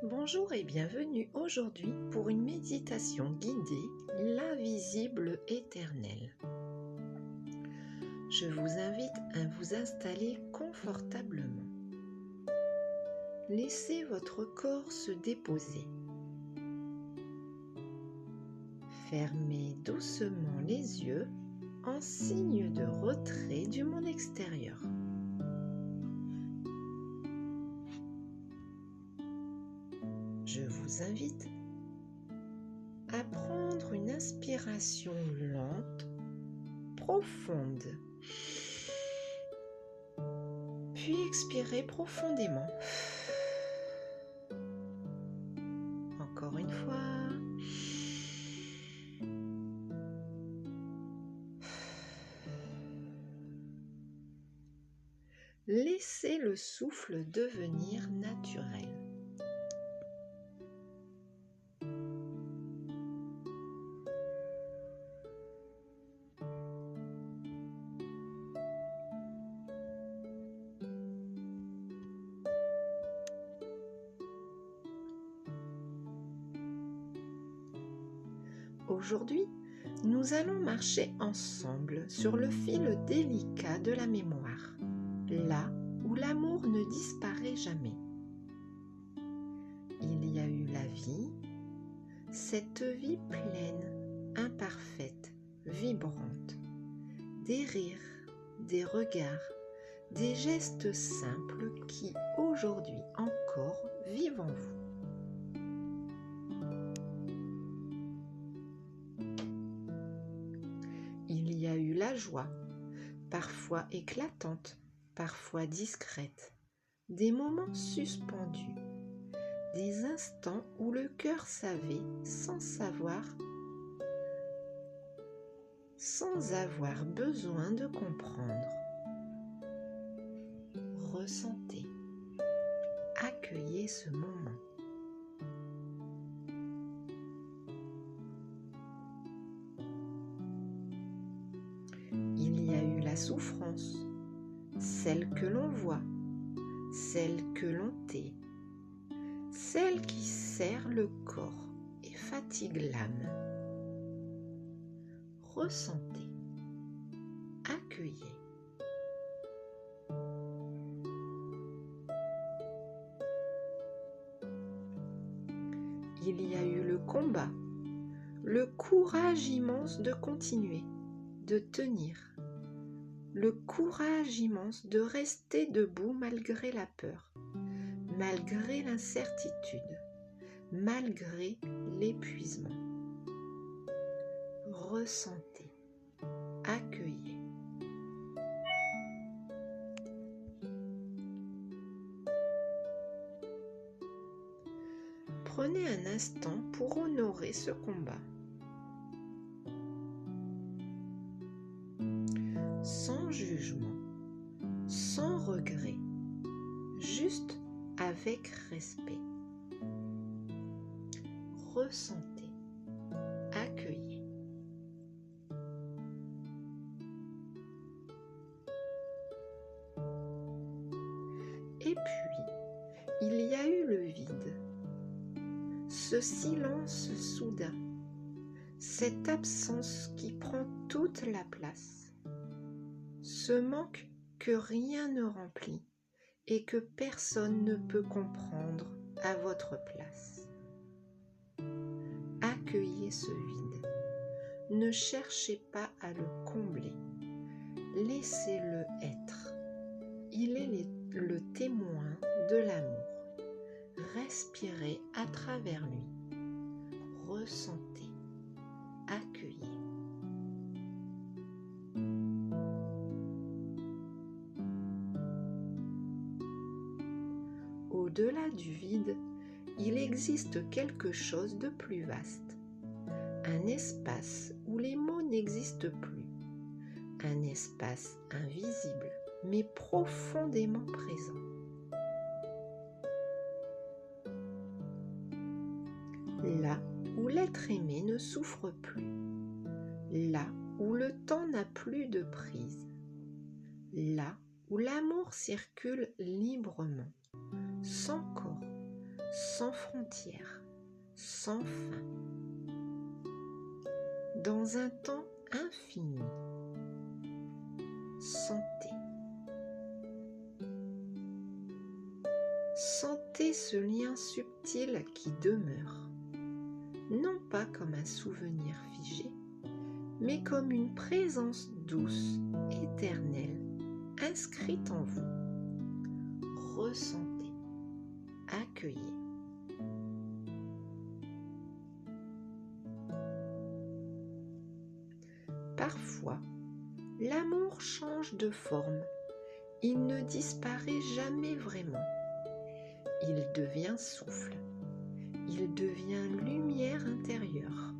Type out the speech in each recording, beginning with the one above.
Bonjour et bienvenue aujourd'hui pour une méditation guidée, l'invisible éternel. Je vous invite à vous installer confortablement. Laissez votre corps se déposer. Fermez doucement les yeux en signe de retrait du monde extérieur. Je vous invite à prendre une inspiration lente, profonde, puis expirez profondément. Encore une fois. Laissez le souffle devenir naturel. Aujourd'hui, nous allons marcher ensemble sur le fil délicat de la mémoire, là où l'amour ne disparaît jamais. Il y a eu la vie, cette vie pleine, imparfaite, vibrante, des rires, des regards, des gestes simples qui, aujourd'hui encore, vivent en vous. Il y a eu la joie, parfois éclatante, parfois discrète, des moments suspendus, des instants où le cœur savait sans avoir besoin de comprendre. Ressentez, accueillez ce moment. Il y a eu la souffrance, celle que l'on voit, celle que l'on tait, celle qui serre le corps et fatigue l'âme. Ressentez, accueillez. Il y a eu le combat, le courage immense de continuer, de tenir, le courage immense de rester debout malgré la peur, malgré l'incertitude, malgré l'épuisement. Ressentez, accueillez. Prenez un instant pour honorer ce combat. Sans jugement, sans regret, juste avec respect. Ressentez, accueillez. Et puis, il y a eu le vide, ce silence soudain, cette absence qui prend toute la place, ce manque que rien ne remplit et que personne ne peut comprendre à votre place. Accueillez ce vide, ne cherchez pas à le combler, laissez-le être. Il est le témoin de l'amour. Respirez à travers lui. Ressentez, accueillez. Au-delà du vide, il existe quelque chose de plus vaste. Un espace où les mots n'existent plus. Un espace invisible, mais profondément présent. Là où l'être aimé ne souffre plus. Là où le temps n'a plus de prise. Là où l'amour circule librement, sans corps, sans frontières, sans fin, dans un temps infini. Sentez. Sentez ce lien subtil qui demeure, non pas comme un souvenir figé, mais comme une présence douce, éternelle, inscrite en vous. Ressentez, accueillez. Parfois, l'amour change de forme. Il ne disparaît jamais vraiment. Il devient souffle. Il devient lumière intérieure.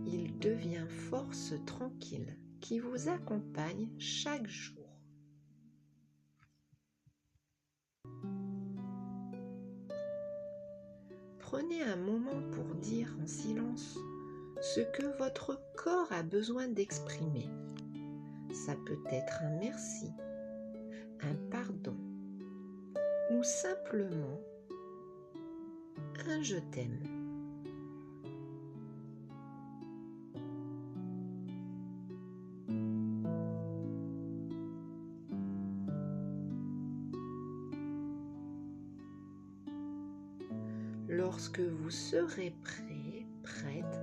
Il devient force tranquille qui vous accompagne chaque jour. Prenez un moment pour dire en silence ce que votre corps a besoin d'exprimer. Ça peut être un merci, un pardon ou simplement un je t'aime. Lorsque vous serez prêt, prête,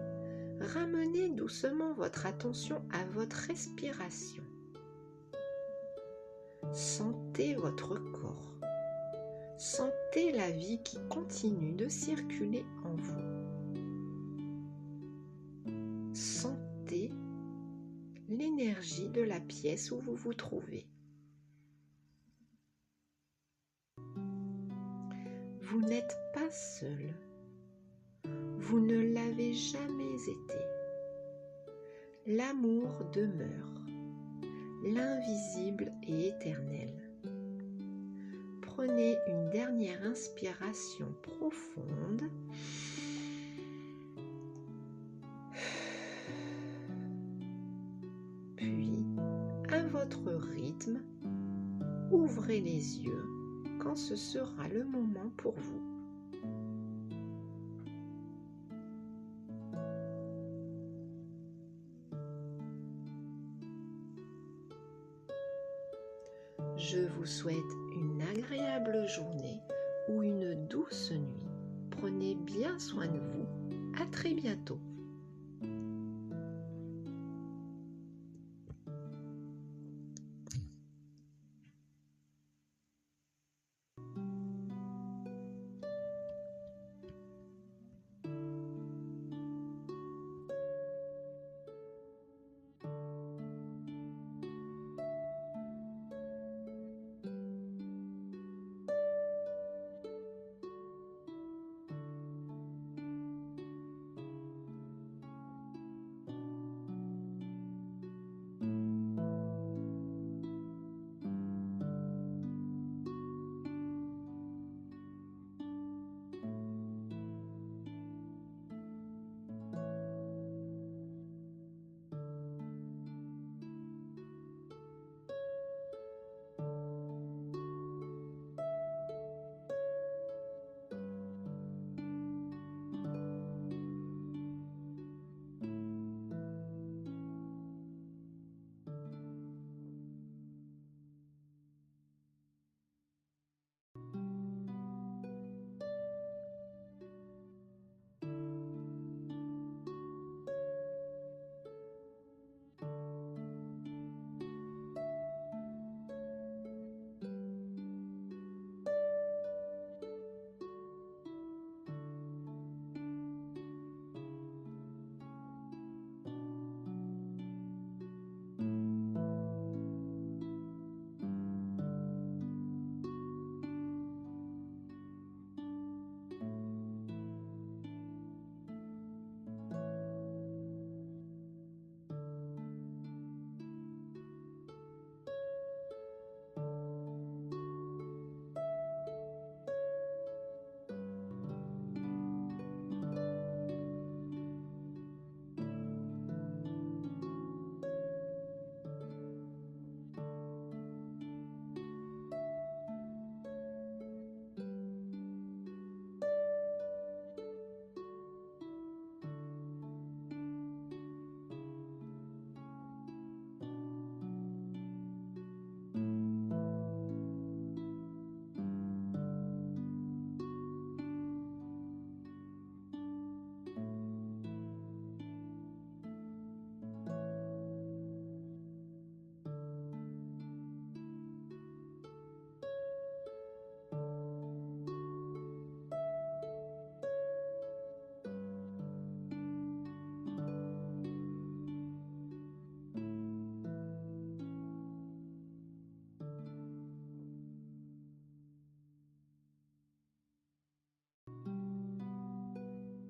ramenez doucement votre attention à votre respiration. Sentez votre corps. Sentez la vie qui continue de circuler en vous. Sentez l'énergie de la pièce où vous vous trouvez. Vous n'êtes pas seul. Vous ne l'avez jamais été. L'amour demeure, l'invisible et éternel. Prenez une dernière inspiration profonde. Puis, à votre rythme, ouvrez les yeux quand ce sera le moment pour vous. Je vous souhaite une agréable journée ou une douce nuit. Prenez bien soin de vous. À très bientôt.